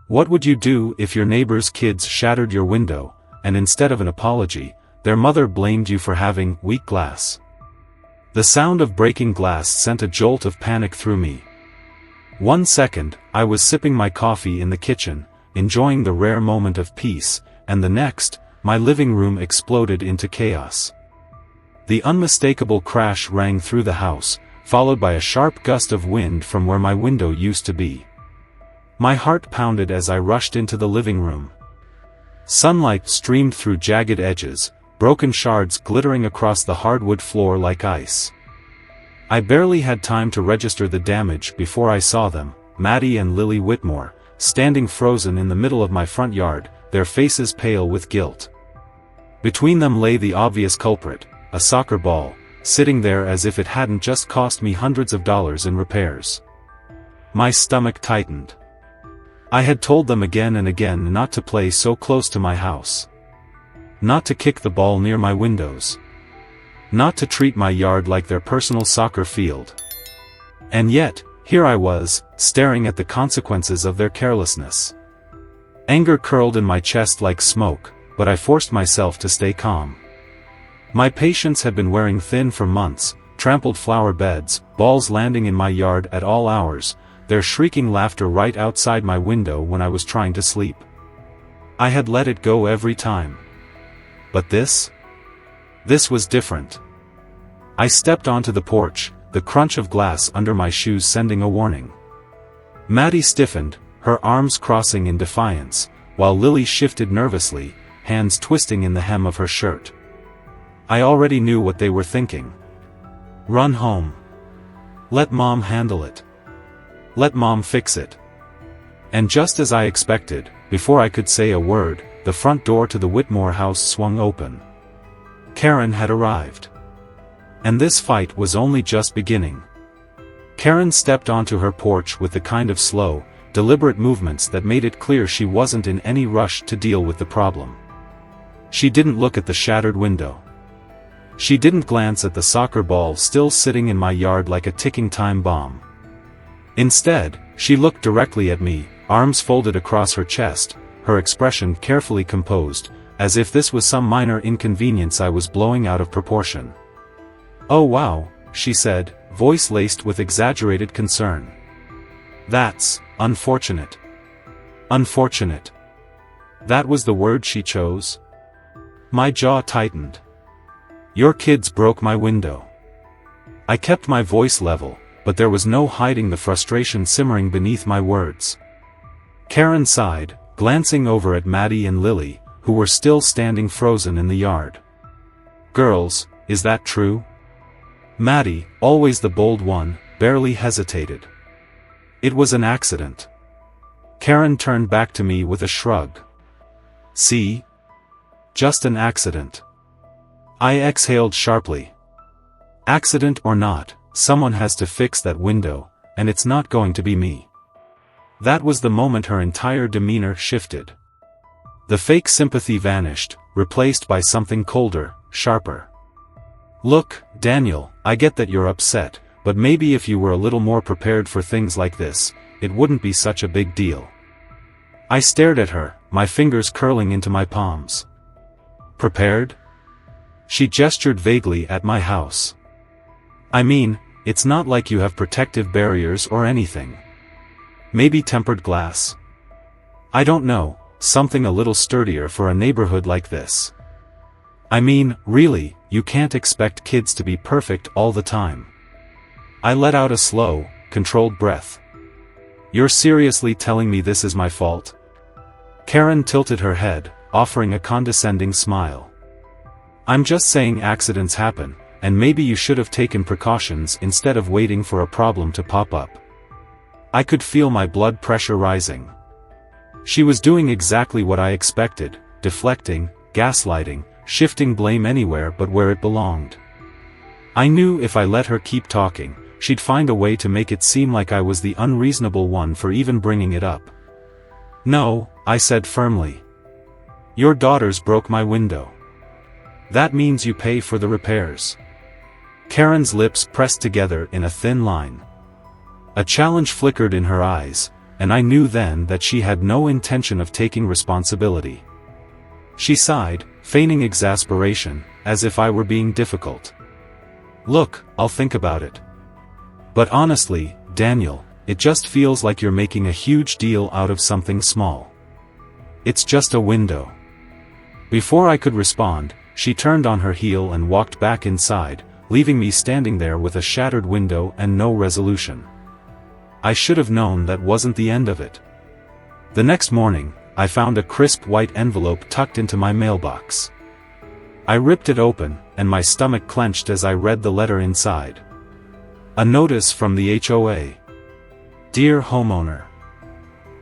What would you do if your neighbor's kids shattered your window, and instead of an apology, their mother blamed you for having weak glass? The sound of breaking glass sent a jolt of panic through me. 1 second, I was sipping my coffee in the kitchen, enjoying the rare moment of peace, and the next, my living room exploded into chaos. The unmistakable crash rang through the house, followed by a sharp gust of wind from where my window used to be. My heart pounded as I rushed into the living room. Sunlight streamed through jagged edges, broken shards glittering across the hardwood floor like ice. I barely had time to register the damage before I saw them, Maddie and Lily Whitmore, standing frozen in the middle of my front yard, their faces pale with guilt. Between them lay the obvious culprit, a soccer ball, sitting there as if it hadn't just cost me hundreds of dollars in repairs. My stomach tightened. I had told them again and again not to play so close to my house. Not to kick the ball near my windows. Not to treat my yard like their personal soccer field. And yet, here I was, staring at the consequences of their carelessness. Anger curled in my chest like smoke, but I forced myself to stay calm. My patience had been wearing thin for months, trampled flower beds, balls landing in my yard at all hours, their shrieking laughter right outside my window when I was trying to sleep. I had let it go every time. But this was different. I stepped onto the porch, the crunch of glass under my shoes sending a warning. Maddie stiffened, her arms crossing in defiance, while Lily shifted nervously, hands twisting in the hem of her shirt. I already knew what they were thinking. Run home. Let Mom handle it. Let Mom fix it. And just as I expected, before I could say a word, the front door to the Whitmore house swung open. Karen had arrived. And this fight was only just beginning. Karen stepped onto her porch with the kind of slow, deliberate movements that made it clear she wasn't in any rush to deal with the problem. She didn't look at the shattered window. She didn't glance at the soccer ball still sitting in my yard like a ticking time bomb. Instead, she looked directly at me, arms folded across her chest, her expression carefully composed, as if this was some minor inconvenience I was blowing out of proportion. "Oh wow," she said, voice laced with exaggerated concern. "That's unfortunate. Unfortunate." That was the word she chose. My jaw tightened. "Your kids broke my window." I kept my voice level, but there was no hiding the frustration simmering beneath my words. Karen sighed, glancing over at Maddie and Lily, who were still standing frozen in the yard. "Girls, is that true?" Maddie, always the bold one, barely hesitated. "It was an accident." Karen turned back to me with a shrug. "See? Just an accident." I exhaled sharply. Accident or not, someone has to fix that window, and it's not going to be me. That was the moment her entire demeanor shifted. The fake sympathy vanished, replaced by something colder, sharper. "Look, Daniel, I get that you're upset, but maybe if you were a little more prepared for things like this, it wouldn't be such a big deal." I stared at her, my fingers curling into my palms. "Prepared?" She gestured vaguely at my house. "I mean, it's not like you have protective barriers or anything. Maybe tempered glass? I don't know, something a little sturdier for a neighborhood like this. I mean, really, you can't expect kids to be perfect all the time." I let out a slow, controlled breath. "You're seriously telling me this is my fault?" Karen tilted her head, offering a condescending smile. "I'm just saying accidents happen, and maybe you should have taken precautions instead of waiting for a problem to pop up." I could feel my blood pressure rising. She was doing exactly what I expected, deflecting, gaslighting, shifting blame anywhere but where it belonged. I knew if I let her keep talking, she'd find a way to make it seem like I was the unreasonable one for even bringing it up. "No," I said firmly. "Your daughters broke my window. That means you pay for the repairs." Karen's lips pressed together in a thin line. A challenge flickered in her eyes, and I knew then that she had no intention of taking responsibility. She sighed, feigning exasperation, as if I were being difficult. "Look, I'll think about it. But honestly, Daniel, it just feels like you're making a huge deal out of something small. It's just a window." Before I could respond, she turned on her heel and walked back inside, leaving me standing there with a shattered window and no resolution. I should have known that wasn't the end of it. The next morning, I found a crisp white envelope tucked into my mailbox. I ripped it open, and my stomach clenched as I read the letter inside. A notice from the HOA. Dear homeowner,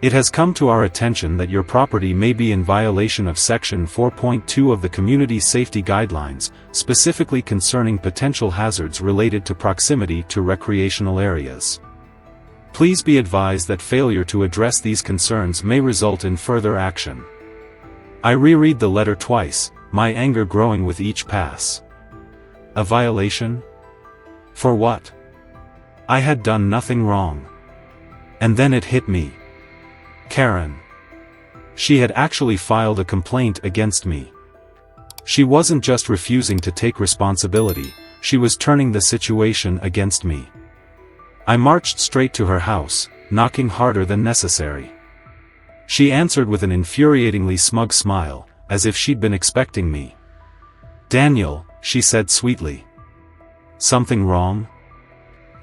it has come to our attention that your property may be in violation of Section 4.2 of the Community Safety Guidelines, specifically concerning potential hazards related to proximity to recreational areas. Please be advised that failure to address these concerns may result in further action. I reread the letter twice, my anger growing with each pass. A violation? For what? I had done nothing wrong. And then it hit me. Karen. She had actually filed a complaint against me. She wasn't just refusing to take responsibility, she was turning the situation against me. I marched straight to her house, knocking harder than necessary. She answered with an infuriatingly smug smile, as if she'd been expecting me. "Daniel," she said sweetly. "Something wrong?"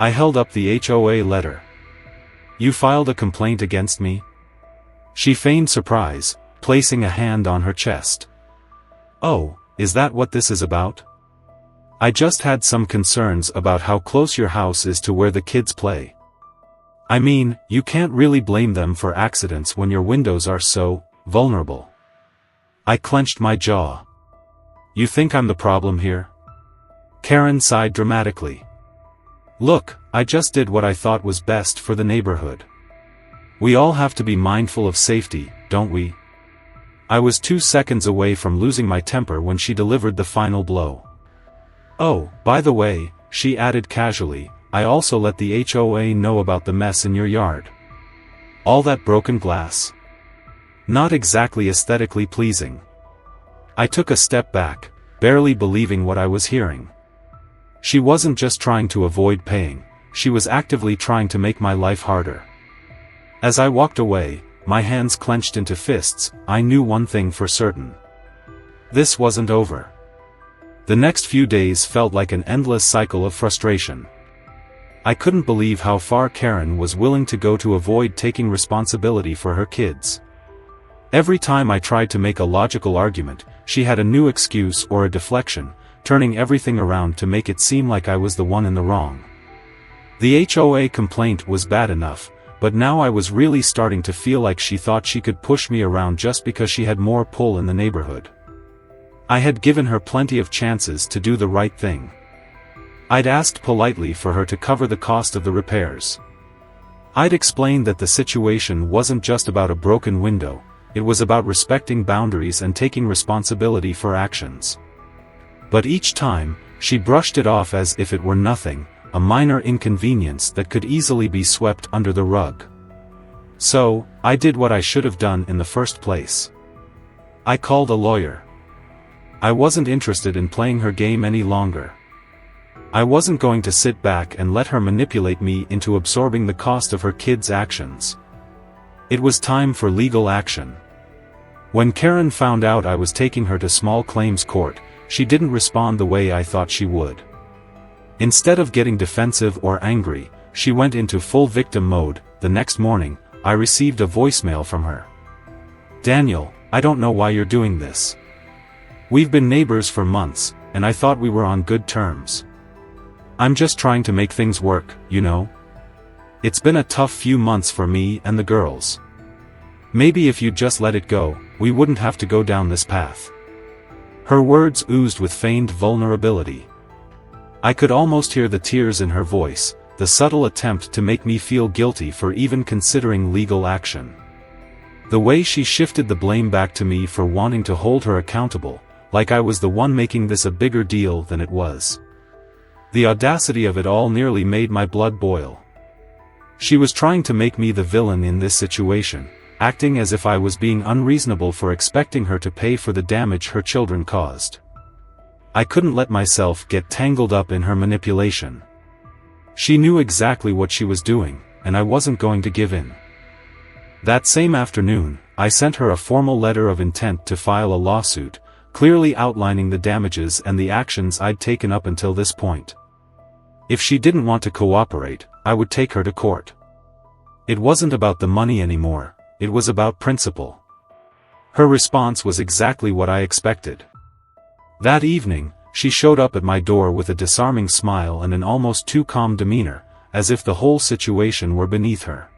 I held up the HOA letter. "You filed a complaint against me?" She feigned surprise, placing a hand on her chest. "Oh, is that what this is about? I just had some concerns about how close your house is to where the kids play. I mean, you can't really blame them for accidents when your windows are so vulnerable." I clenched my jaw. "You think I'm the problem here?" Karen sighed dramatically. "Look, I just did what I thought was best for the neighborhood. We all have to be mindful of safety, don't we?" I was 2 seconds away from losing my temper when she delivered the final blow. "Oh, by the way," she added casually, "I also let the HOA know about the mess in your yard. All that broken glass. Not exactly aesthetically pleasing." I took a step back, barely believing what I was hearing. She wasn't just trying to avoid paying, she was actively trying to make my life harder. As I walked away, my hands clenched into fists, I knew one thing for certain. This wasn't over. The next few days felt like an endless cycle of frustration. I couldn't believe how far Karen was willing to go to avoid taking responsibility for her kids. Every time I tried to make a logical argument, she had a new excuse or a deflection, turning everything around to make it seem like I was the one in the wrong. The HOA complaint was bad enough, but now I was really starting to feel like she thought she could push me around just because she had more pull in the neighborhood. I had given her plenty of chances to do the right thing. I'd asked politely for her to cover the cost of the repairs. I'd explained that the situation wasn't just about a broken window, it was about respecting boundaries and taking responsibility for actions. But each time, she brushed it off as if it were nothing, a minor inconvenience that could easily be swept under the rug. So, I did what I should have done in the first place. I called a lawyer. I wasn't interested in playing her game any longer. I wasn't going to sit back and let her manipulate me into absorbing the cost of her kids' actions. It was time for legal action. When Karen found out I was taking her to small claims court, she didn't respond the way I thought she would. Instead of getting defensive or angry, she went into full victim mode. The next morning, I received a voicemail from her. "Daniel, I don't know why you're doing this. We've been neighbors for months, and I thought we were on good terms. I'm just trying to make things work, you know? It's been a tough few months for me and the girls. Maybe if you'd just let it go, we wouldn't have to go down this path." Her words oozed with feigned vulnerability. I could almost hear the tears in her voice, the subtle attempt to make me feel guilty for even considering legal action. The way she shifted the blame back to me for wanting to hold her accountable, like I was the one making this a bigger deal than it was. The audacity of it all nearly made my blood boil. She was trying to make me the villain in this situation, acting as if I was being unreasonable for expecting her to pay for the damage her children caused. I couldn't let myself get tangled up in her manipulation. She knew exactly what she was doing, and I wasn't going to give in. That same afternoon, I sent her a formal letter of intent to file a lawsuit, clearly outlining the damages and the actions I'd taken up until this point. If she didn't want to cooperate, I would take her to court. It wasn't about the money anymore, it was about principle. Her response was exactly what I expected. That evening, she showed up at my door with a disarming smile and an almost too calm demeanor, as if the whole situation were beneath her.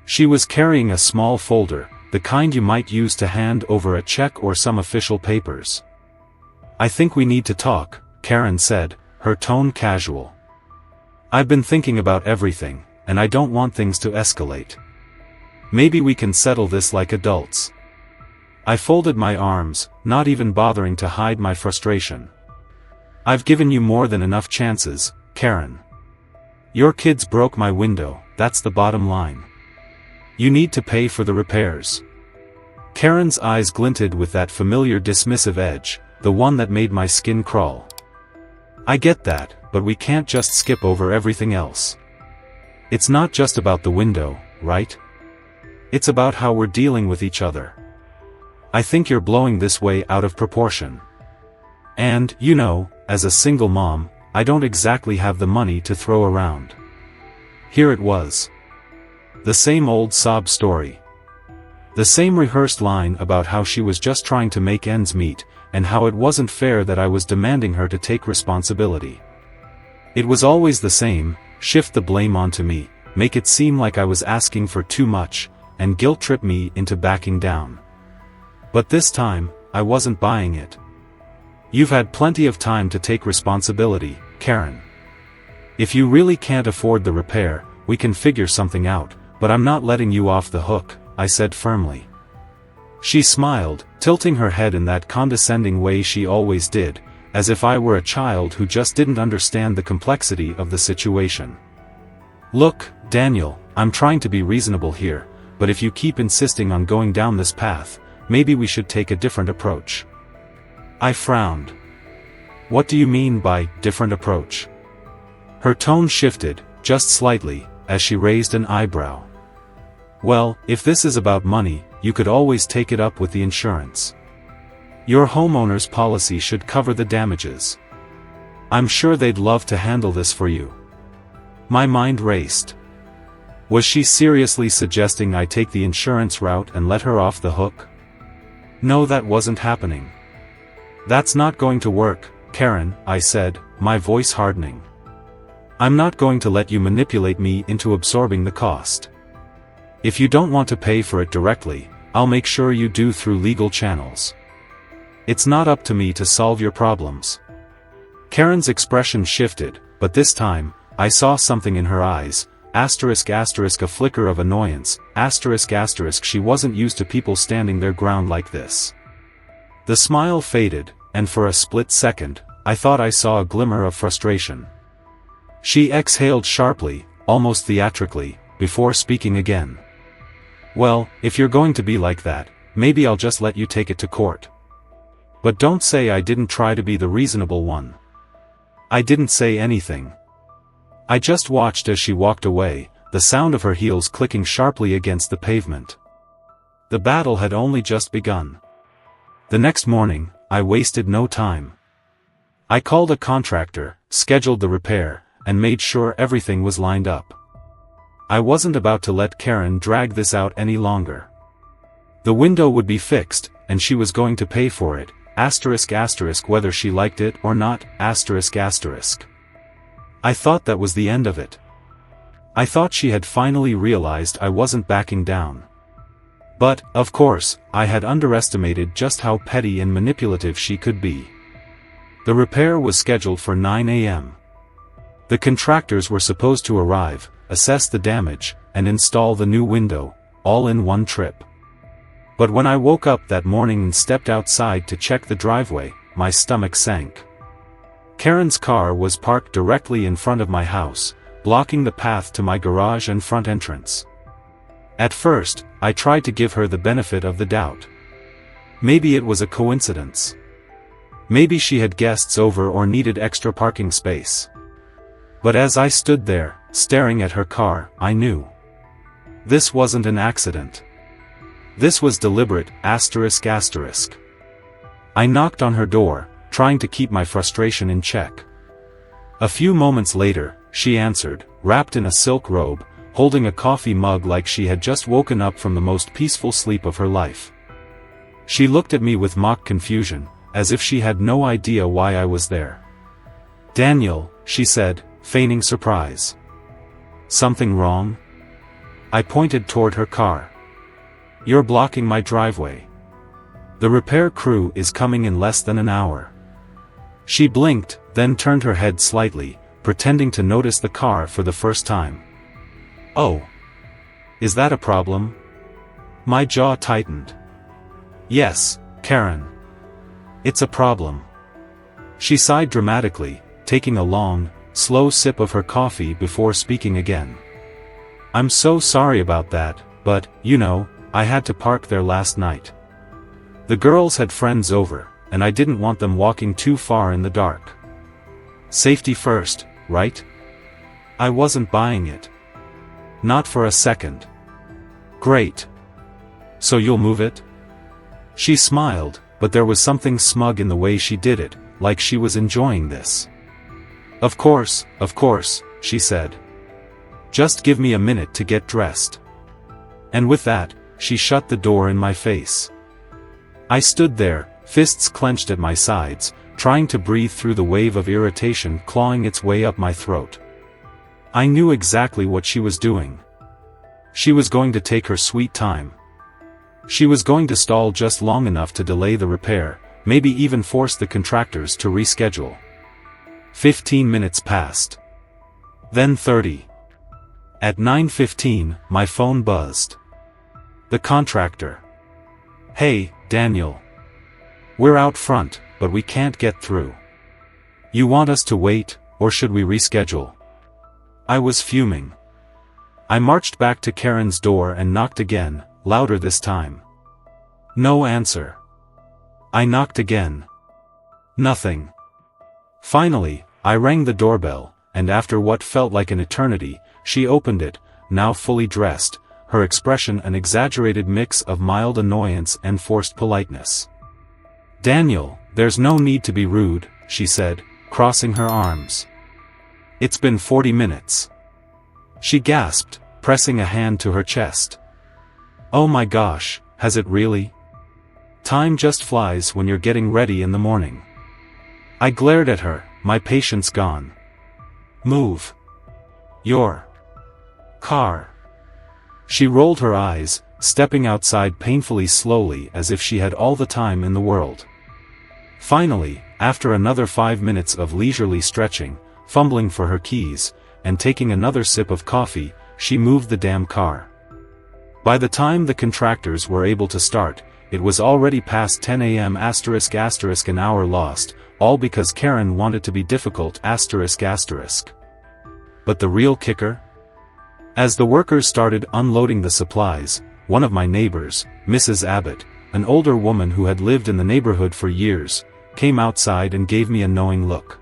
She was carrying a small folder, the kind you might use to hand over a check or some official papers. "I think we need to talk," Karen said, her tone casual. "I've been thinking about everything, and I don't want things to escalate. Maybe we can settle this like adults." I folded my arms, not even bothering to hide my frustration. "I've given you more than enough chances, Karen. Your kids broke my window, that's the bottom line. You need to pay for the repairs." Karen's eyes glinted with that familiar dismissive edge, the one that made my skin crawl. "I get that, but we can't just skip over everything else. It's not just about the window, right? It's about how we're dealing with each other. I think you're blowing this way out of proportion. And, you know, as a single mom, I don't exactly have the money to throw around." Here it was. The same old sob story. The same rehearsed line about how she was just trying to make ends meet, and how it wasn't fair that I was demanding her to take responsibility. It was always the same: shift the blame onto me, make it seem like I was asking for too much, and guilt-trip me into backing down. But this time, I wasn't buying it. "You've had plenty of time to take responsibility, Karen. If you really can't afford the repair, we can figure something out, but I'm not letting you off the hook," I said firmly. She smiled, tilting her head in that condescending way she always did, as if I were a child who just didn't understand the complexity of the situation. "Look, Daniel, I'm trying to be reasonable here, but if you keep insisting on going down this path, maybe we should take a different approach." I frowned. "What do you mean by different approach?" Her tone shifted, just slightly, as she raised an eyebrow. "Well, if this is about money, you could always take it up with the insurance. Your homeowner's policy should cover the damages. I'm sure they'd love to handle this for you." My mind raced. Was she seriously suggesting I take the insurance route and let her off the hook? No, that wasn't happening. "That's not going to work, Karen," I said, my voice hardening. "I'm not going to let you manipulate me into absorbing the cost. If you don't want to pay for it directly, I'll make sure you do through legal channels. It's not up to me to solve your problems." Karen's expression shifted, but this time, I saw something in her eyes, ****, a flicker of annoyance, ***, she wasn't used to people standing their ground like this. The smile faded, and for a split second, I thought I saw a glimmer of frustration. She exhaled sharply, almost theatrically, before speaking again. "Well, if you're going to be like that, maybe I'll just let you take it to court. But don't say I didn't try to be the reasonable one." I didn't say anything. I just watched as she walked away, the sound of her heels clicking sharply against the pavement. The battle had only just begun. The next morning, I wasted no time. I called a contractor, scheduled the repair, and made sure everything was lined up. I wasn't about to let Karen drag this out any longer. The window would be fixed, and she was going to pay for it, ***, whether she liked it or not, ***. I thought that was the end of it. I thought she had finally realized I wasn't backing down. But, of course, I had underestimated just how petty and manipulative she could be. The repair was scheduled for 9 a.m. The contractors were supposed to arrive, assess the damage, and install the new window, all in one trip. But when I woke up that morning and stepped outside to check the driveway, my stomach sank. Karen's car was parked directly in front of my house, blocking the path to my garage and front entrance. At first, I tried to give her the benefit of the doubt. Maybe it was a coincidence. Maybe she had guests over or needed extra parking space. But as I stood there, staring at her car, I knew. This wasn't an accident. This was deliberate, ***. I knocked on her door, trying to keep my frustration in check. A few moments later, she answered, wrapped in a silk robe, holding a coffee mug like she had just woken up from the most peaceful sleep of her life. She looked at me with mock confusion, as if she had no idea why I was there. "Daniel," she said, feigning surprise. "Something wrong?" I pointed toward her car. "You're blocking my driveway. The repair crew is coming in less than an hour." She blinked, then turned her head slightly, pretending to notice the car for the first time. "Oh. Is that a problem?" My jaw tightened. "Yes, Karen. It's a problem." She sighed dramatically, taking a long, slow sip of her coffee before speaking again. "I'm so sorry about that, but, I had to park there last night. The girls had friends over, and I didn't want them walking too far in the dark. Safety first, right? I wasn't buying it. Not for a second." "Great. So you'll move it?" She smiled, but there was something smug in the way she did it, like she was enjoying this. Of course," she said. "Just give me a minute to get dressed." And with that, she shut the door in my face. I stood there, fists clenched at my sides, trying to breathe through the wave of irritation clawing its way up my throat. I knew exactly what she was doing. She was going to take her sweet time. She was going to stall just long enough to delay the repair, maybe even force the contractors to reschedule. 15 minutes passed. Then 30. At 9:15, my phone buzzed. The contractor. "Hey, Daniel. We're out front, but we can't get through. You want us to wait, or should we reschedule?" I was fuming. I marched back to Karen's door and knocked again, louder this time. No answer. I knocked again. Nothing. Finally, I rang the doorbell, and after what felt like an eternity, she opened it, now fully dressed, her expression an exaggerated mix of mild annoyance and forced politeness. "Daniel, there's no need to be rude," she said, crossing her arms. "It's been 40 minutes. She gasped, pressing a hand to her chest. "Oh my gosh, has it really? Time just flies when you're getting ready in the morning." I glared at her, my patience gone. "Move your car." She rolled her eyes, stepping outside painfully slowly as if she had all the time in the world. Finally, after another 5 minutes of leisurely stretching, fumbling for her keys, and taking another sip of coffee, she moved the damn car. By the time the contractors were able to start, it was already past 10 a.m. ***, an hour lost, all because Karen wanted to be difficult ***. But the real kicker? As the workers started unloading the supplies, one of my neighbors, Mrs. Abbott, an older woman who had lived in the neighborhood for years, came outside and gave me a knowing look.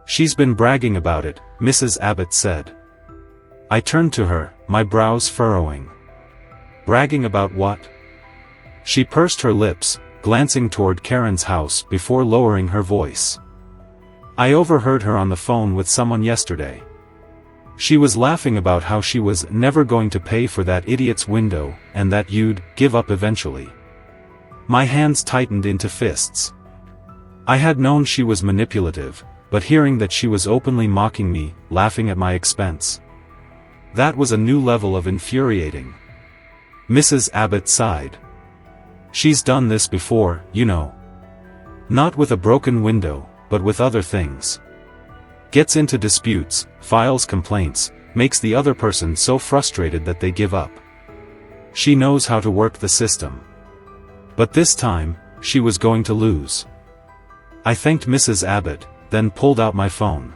"She's been bragging about it," Mrs. Abbott said. I turned to her, my brows furrowing. "Bragging about what?" She pursed her lips, glancing toward Karen's house before lowering her voice. "I overheard her on the phone with someone yesterday. She was laughing about how she was never going to pay for that idiot's window, and that you'd give up eventually." My hands tightened into fists. I had known she was manipulative, but hearing that she was openly mocking me, laughing at my expense, that was a new level of infuriating. Mrs. Abbott sighed. "She's done this before, Not with a broken window, but with other things. Gets into disputes, files complaints, makes the other person so frustrated that they give up. She knows how to work the system. But this time, she was going to lose." I thanked Mrs. Abbott, then pulled out my phone.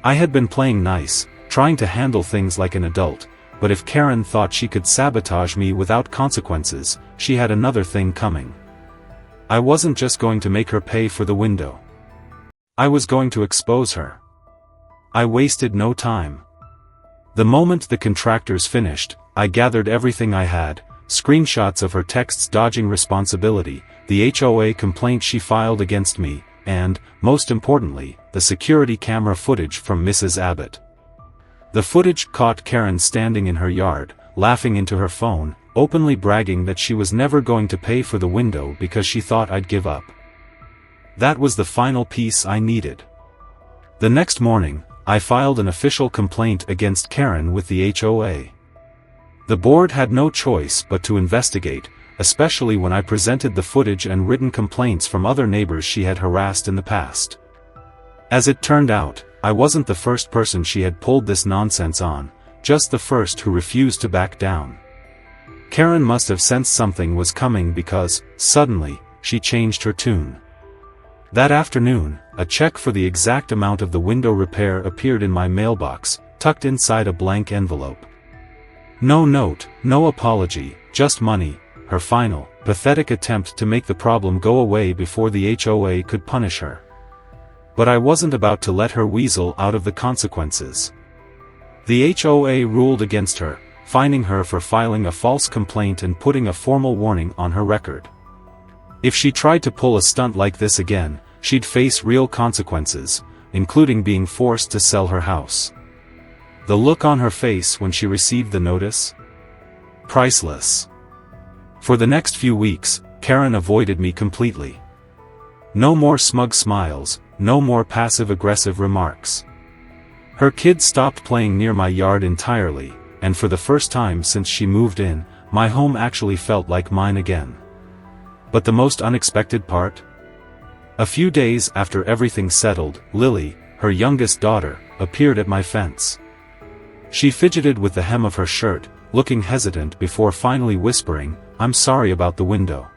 I had been playing nice, trying to handle things like an adult, but if Karen thought she could sabotage me without consequences, she had another thing coming. I wasn't just going to make her pay for the window. I was going to expose her. I wasted no time. The moment the contractors finished, I gathered everything I had, screenshots of her texts dodging responsibility, the HOA complaint she filed against me, and, most importantly, the security camera footage from Mrs. Abbott. The footage caught Karen standing in her yard, laughing into her phone, openly bragging that she was never going to pay for the window because she thought I'd give up. That was the final piece I needed. The next morning, I filed an official complaint against Karen with the HOA. The board had no choice but to investigate, especially when I presented the footage and written complaints from other neighbors she had harassed in the past. As it turned out, I wasn't the first person she had pulled this nonsense on, just the first who refused to back down. Karen must have sensed something was coming because, suddenly, she changed her tune. That afternoon, a check for the exact amount of the window repair appeared in my mailbox, tucked inside a blank envelope. No note, no apology, just money, her final, pathetic attempt to make the problem go away before the HOA could punish her. But I wasn't about to let her weasel out of the consequences. The HOA ruled against her, fining her for filing a false complaint and putting a formal warning on her record. If she tried to pull a stunt like this again, she'd face real consequences, including being forced to sell her house. The look on her face when she received the notice? Priceless. For the next few weeks, Karen avoided me completely. No more smug smiles, no more passive-aggressive remarks. Her kids stopped playing near my yard entirely, and for the first time since she moved in, my home actually felt like mine again. But the most unexpected part? A few days after everything settled, Lily, her youngest daughter, appeared at my fence. She fidgeted with the hem of her shirt, looking hesitant before finally whispering, "I'm sorry about the window."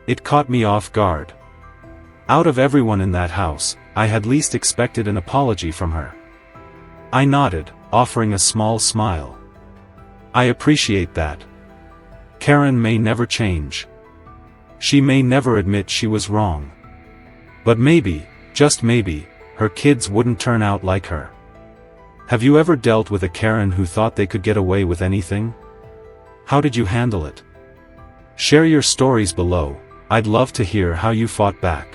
It caught me off guard. Out of everyone in that house, I had least expected an apology from her. I nodded, offering a small smile. I appreciate that. Karen may never change. She may never admit she was wrong. But maybe, just maybe, her kids wouldn't turn out like her. Have you ever dealt with a Karen who thought they could get away with anything? How did you handle it? Share your stories below. I'd love to hear how you fought back.